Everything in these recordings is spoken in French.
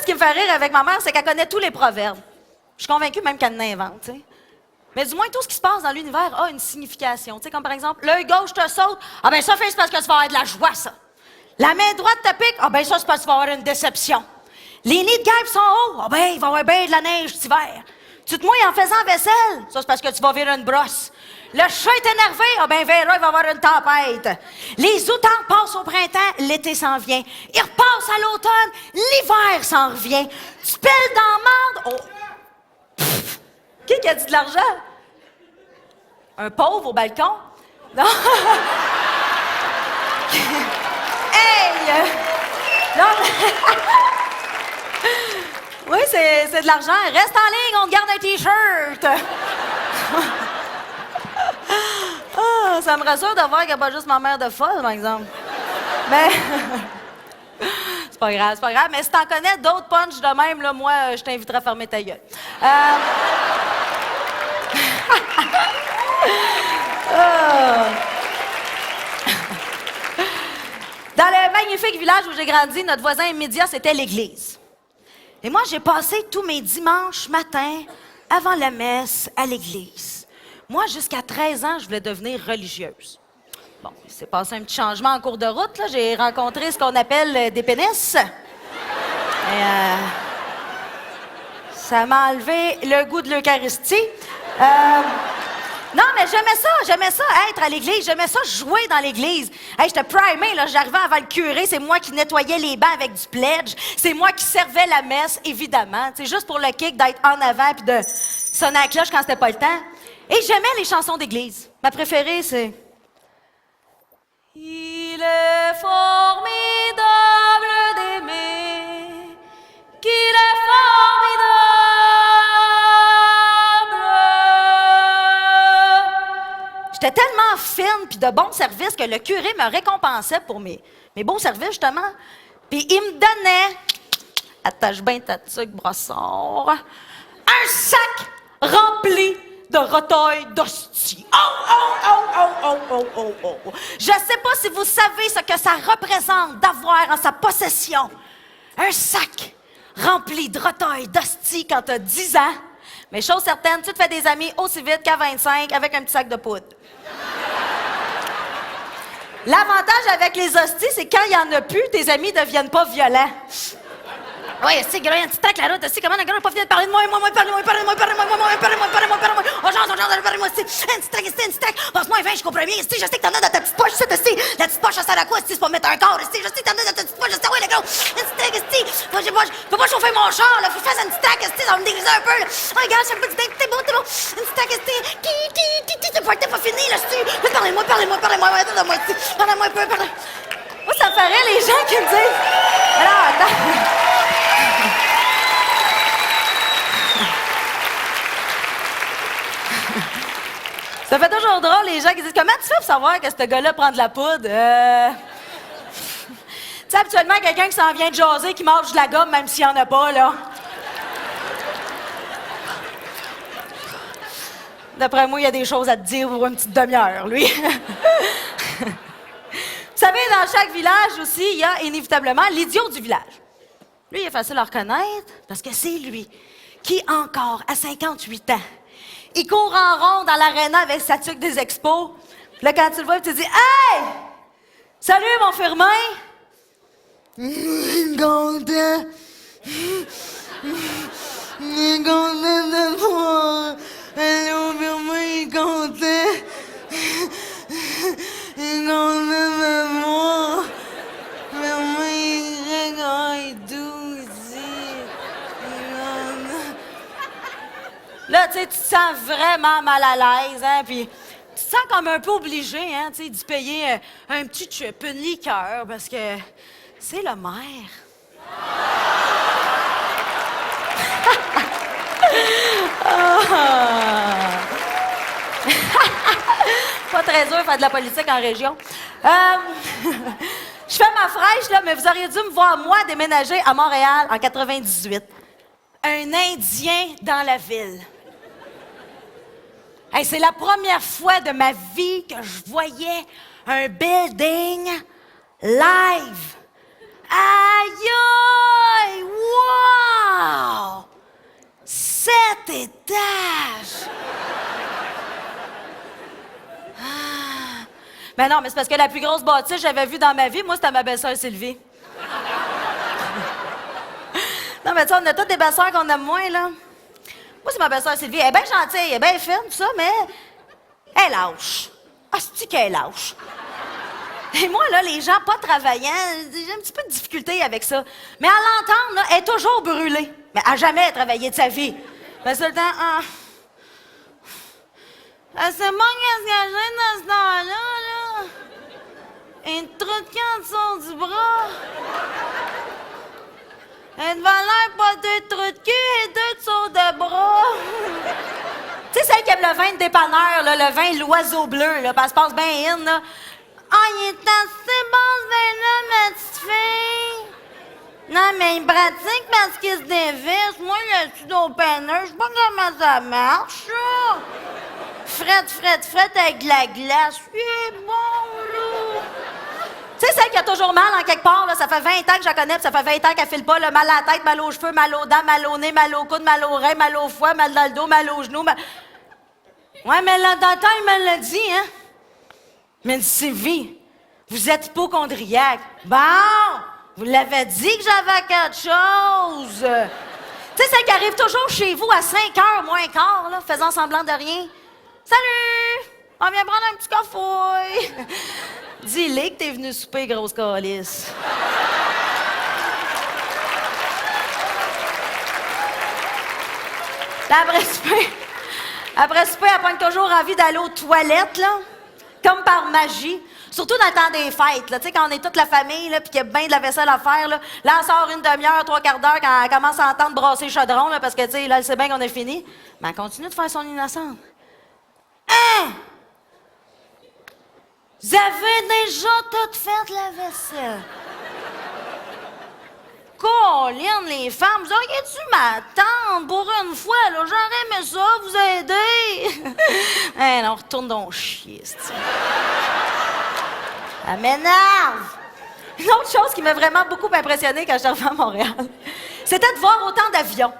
qui me fait rire avec ma mère, c'est qu'elle connaît tous les proverbes. Je suis convaincue même qu'elle en invente, tu sais. Mais du moins, tout ce qui se passe dans l'univers a une signification. Tu sais, comme par exemple, l'œil gauche te saute. Ah ben ça, c'est parce que tu vas avoir de la joie, ça. La main droite te pique. Ah ben ça, c'est parce que tu vas avoir une déception. Les nids de guêpes sont hauts. Ah ben, il va y avoir bien de la neige cet hiver. Tu te mouilles en faisant vaisselle. Ça, c'est parce que tu vas virer une brosse. Le chat est énervé. Ah ben, verra, il va y avoir une tempête. Les outards passent au printemps, l'été s'en vient. Ils repassent à l'automne, l'hiver s'en revient. Tu pelles dans la marde. Oh. Pff. Qui a dit de l'argent? Un pauvre au balcon? Non? Hey! Non, oui, c'est de l'argent. Reste en ligne, on te garde un T-shirt. Ah, ça me rassure de voir qu'il n'y a pas juste ma mère de folle, par exemple. Mais... c'est pas grave, c'est pas grave. Mais si t'en connais d'autres punchs de même, là, moi, je t'inviterai à fermer ta gueule. Dans le magnifique village où j'ai grandi, notre voisin immédiat, c'était l'église. Et moi, j'ai passé tous mes dimanches matins avant la messe à l'église. Moi, jusqu'à 13 ans, je voulais devenir religieuse. Bon, il s'est passé un petit changement en cours de route, là. J'ai rencontré ce qu'on appelle des pénis. Et, ça m'a enlevé le goût de l'Eucharistie. Non, mais j'aimais ça, être à l'église, j'aimais ça jouer dans l'église. Hey, j'étais primée, là, j'arrivais avant le curé, c'est moi qui nettoyais les bancs avec du pledge, c'est moi qui servais la messe, évidemment. C'est juste pour le kick d'être en avant puis de sonner à la cloche quand c'était pas le temps. Et j'aimais les chansons d'église. Ma préférée, c'est... Il est formidable d'aimer, qu'il est formidable. J'étais tellement fine puis de bon service que le curé me récompensait pour mes beaux services, justement. Puis il me donnait, attache bien ta tuque, brossard, un sac rempli de retailles d'hosties. Oh! Je sais pas si vous savez ce que ça représente d'avoir en sa possession un sac rempli de retailles d'hosties quand t'as 10 ans. Mais chose certaine, tu te fais des amis aussi vite qu'à 25 avec un petit sac de poudre. L'avantage avec les hosties, c'est quand il n'y en a plus, tes amis ne deviennent pas violents. Oui, c'est gars, il y a un petit tac là, tu sais comment un gars n'a pas fini de parler de moi, parlez-moi. On chante, parlez-moi, c'est un petit tac, passe-moi un vin jusqu'au premier, je sais que t'en as dans ta petite poche, c'est la petite poche, ça sert à quoi, c'est pour mettre un corps, je sais que t'en as dans ta petite poche, oui, le gros, un petit tac, je peux pas chauffer mon char, là, faut que je fasse un petit tac, ça va me dégriser un peu, là. Oh, regarde, je fais un petit tac, t'es beau, un petit tac, t'es pas fini, là, parlez-moi, parlez-moi un peu, Moi, ça me ferait les gens qui me disent, alors, attends. Ça fait toujours drôle, les gens qui disent « Comment tu fais pour savoir que ce gars-là prend de la poudre? » Tu sais, habituellement, quelqu'un qui s'en vient de jaser, qui mange de la gomme, même s'il n'y en a pas, là. D'après moi, il y a des choses à te dire pour une petite demi-heure, lui. Vous savez, dans chaque village aussi, il y a inévitablement l'idiot du village. Lui, il est facile à reconnaître parce que c'est lui qui, encore à 58 ans, il court en rond dans l'aréna avec sa tuque des expos. Puis là, quand tu le vois, tu te dis « Hey! Salut, mon Firmin! » Content! Content de te voir! Allô, Firmin, il est content! Il est content de me voir! Firmin, il regarde doux, Là, tu sais, tu te sens vraiment mal à l'aise, hein, puis tu te sens comme un peu obligé, hein, tu sais, d'y payer un petit chip, une liqueur, parce que c'est le maire. Pas très dur de faire de la politique en région. Je fais ma fraîche, là, mais vous auriez dû me voir, moi, déménager à Montréal en 98. Un Indien dans la ville. Hey, c'est la première fois de ma vie que je voyais un building live. Aïe, aïe, wow! Ben non, mais c'est parce que la plus grosse bâtisse que j'avais vue dans ma vie, moi, c'était ma belle-sœur Sylvie. Non, mais tu sais, on a toutes des belles-sœurs qu'on aime moins, là. Moi, c'est ma belle-sœur Sylvie. Elle est bien gentille, elle est bien fine, tout ça, mais elle est lâche. Ah, c'est-tu qu'elle est lâche? Et moi, là, les gens pas travaillants, j'ai un petit peu de difficulté avec ça. Mais à l'entendre, là, elle est toujours brûlée. Mais elle n'a jamais travaillé de sa vie. Mais c'est le temps... c'est moi qu'est-ce que j'ai dans ce temps-là, là? Une trou de cul en dessous du bras. Une valeur, pas deux trous de cul et deux dessous de bras. Tu sais, celle qui aime le vin de dépanneur, là, le vin l'oiseau bleu, là, parce que passe bien in, là. Ah, il est assez bon, ce vin-là, ma petite fille. Non, mais il pratique parce qu'il se dévisse. Moi, le pseudo-peineux, je sais pas comment ça marche, ça. Frette avec de la glace. C'est bon, là. Tu sais, celle qui a toujours mal en quelque part, là, ça fait 20 ans que je la connais, puis ça fait 20 ans qu'elle file pas, là, mal à la tête, mal aux cheveux, mal aux dents, mal au nez, mal au coude, mal aux reins, mal au foie, mal dans le dos, mal aux genoux, Ouais, mais le docteur, il me l'a dit, hein? Mais Sylvie, vous êtes hypochondriaque. Bon, vous l'avez dit que j'avais quelque chose. Tu sais, celle qui arrive toujours chez vous à 5h moins quart, là, faisant semblant de rien. Salut! On vient prendre un petit café. Dis-les que t'es venu souper, grosse calice. Après souper, elle pogne toujours envie d'aller aux toilettes, là. Comme par magie. Surtout dans le temps des fêtes, là. Tu sais, quand on est toute la famille, là, puis qu'il y a bien de la vaisselle à faire, là. Là, elle sort une demi-heure, 3/4 d'heure, quand elle commence à entendre brasser le chaudron, là, parce que, tu sais, là, elle sait bien qu'on est fini. Mais elle continue de faire son innocente. Hein? Vous avez déjà tout fait la vaisselle. Colline, les femmes, vous auriez dû m'attendre pour une fois, là. J'aurais aimé ça, vous aider. Hein, non, retourne donc chier, c'est-tu. Ça m'énerve. Une autre chose qui m'a vraiment beaucoup impressionnée quand je suis arrivée à Montréal, c'était de voir autant d'avions.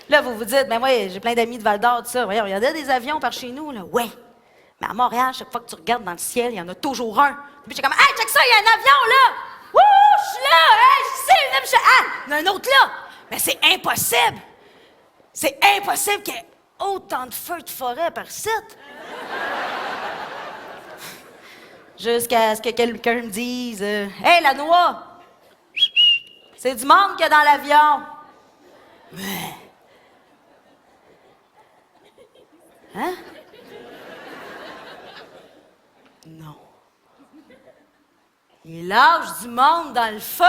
Là, vous vous dites, ben oui, j'ai plein d'amis de Val-d'Or, tout ça. Voyons, il y a des avions par chez nous, là. Ouais. Mais à Montréal, chaque fois que tu regardes dans le ciel, il y en a toujours un. Puis j'ai comme, hey, check ça, il y a un avion, là! Wouh, je suis là! Hey, je sais, là, ah, il y en a un autre là! Mais c'est impossible! C'est impossible qu'il y ait autant de feux de forêt par site! Jusqu'à ce que quelqu'un me dise, hey, la noix! C'est du monde qu'il y a dans l'avion! Hein? Non. Il lâche du monde dans le feu.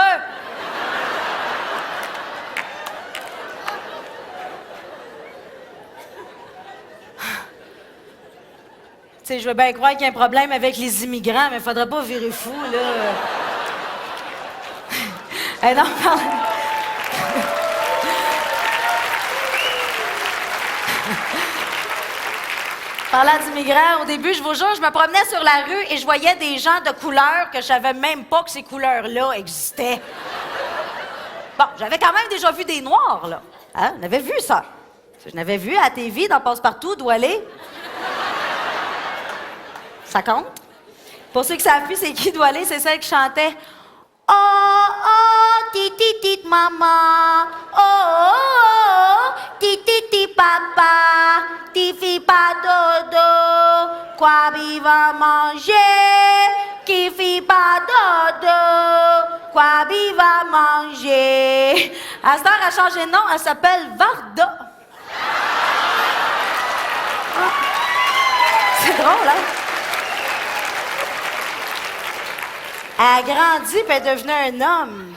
Tu sais, je veux bien croire qu'il y a un problème avec les immigrants, mais il faudrait pas virer fou, là. Hey, non, Parlant d'immigrants, au début, je vous jure, je me promenais sur la rue et je voyais des gens de couleur que je savais même pas que ces couleurs-là existaient. Bon, j'avais quand même déjà vu des noirs, là. Hein? On avait vu ça. Je n'avais vu à la TV, dans Passe-Partout, d'où aller. Ça compte? Pour ceux qui savent plus c'est qui doit aller, c'est celle qui chantait « Oh, oh, ti, maman, oh, oh, oh, ti, papa, ti, fi, pas dodo, quoi va manger, qui fi, pas dodo, quoi va manger. » À cette heure, elle a changé de nom, elle s'appelle Varda. Ah. C'est drôle, hein? Elle a grandi et est devenue un homme.